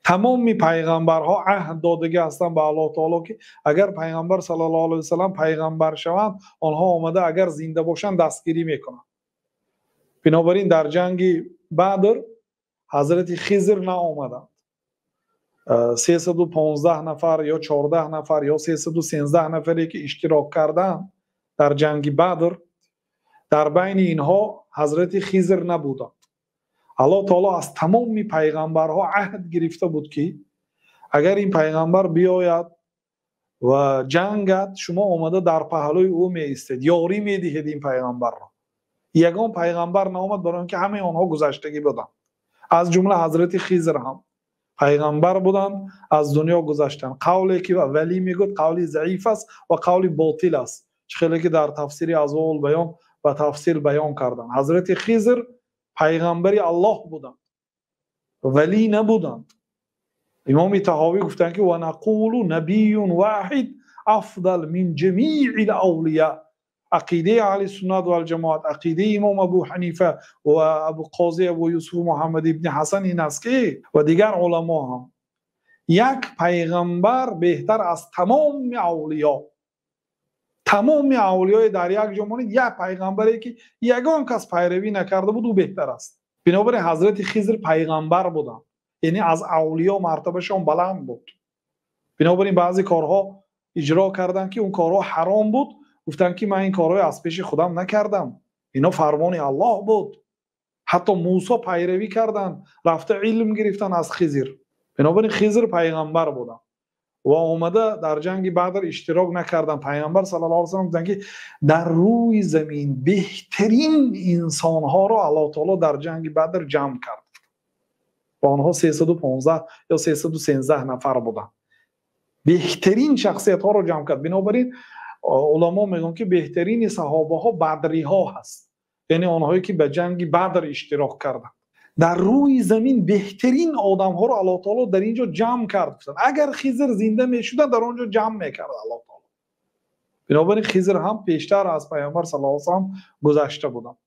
تمام پیغمبرها عهد داده هستند به الله تعالی که اگر پیغمبر صلی الله علیه و سلم پیغمبر شوند آنها آمده اگر زنده باشند دستگیری میکنند. بنابراین در جنگ بدر حضرت خضر نآمدند. 315 نفر یا 14 نفر یا 313 نفری که اشتراک کردند در جنگ بدر، در بین اینها حضرت خضر نبودند. الله تعالی از تمام پیغمبرها عهد گرفته بود که اگر این پیغمبر بیاید و جنگت، شما آمده در پهلوی او می ایستید، یاری می دهید این پیغمبر را. یگان پیغمبر نآمد برای اینکه همه آنها گذشتگی بودند، از جمله حضرت خضر هم پیغمبر بودند، از دنیا گذشتند. قولی که ولی میگوید قولی ضعیف است و قولی باطل است، خیلی که در تفسیر اضواء البیان و تفسیر بیان کردند. حضرت خضر پیغمبری الله بودند، ولی نبودند. امام طحاوی گفتند که و نقول نبی واحد افضل من جمیع الاولیاء. عقیده اهل سنت و الجماعت، عقیده امام ابو حنیفه و ابو قاضی ابو یوسف محمد ابن حسن این است که و دیگر علما هم یک پیغمبر بهتر از تمام اولیاء. تمام اولیاء در یک جمله یک پیغمبری که یگان کس پیروی نکرده بود او بهتر است. بنابراین حضرت خضر پیغمبر بودند، یعنی از اولیاء مرتبهشان بلند بود. بنابراین بعضی کارها اجرا کردند که اون کارها حرام بود، گفتن که من این کارهای از پیش خودم نکردم، اینا فرمان الله بود. حتی موسی پیروی کردند، رفته علم گرفتن از خضر. بنابراین خضر پیغمبر بودن و اومده در جنگ بدر اشتراک نکردن. پیغمبر صلی الله علیه و سلم گفتن که در روی زمین بهترین انسان ها را الله تعالی در جنگ بدر جمع کرد. با آنها 315 یا 313 نفر بودن. بهترین شخصیت ها را جمع کرد. بنابراین علما میگن که بهترین صحابه ها بدری ها هست، یعنی آنهایی که به جنگ بدر اشتراک کردند. در روی زمین بهترین آدم ها رو الله تعالی در اینجا جمع کرد. اگر خضر زنده میشدن در اونجا جمع میکرد الله تعالی. بنابراین خضر هم پیشتر از پیامبر صلی الله علیه و سلم گذشته بودند.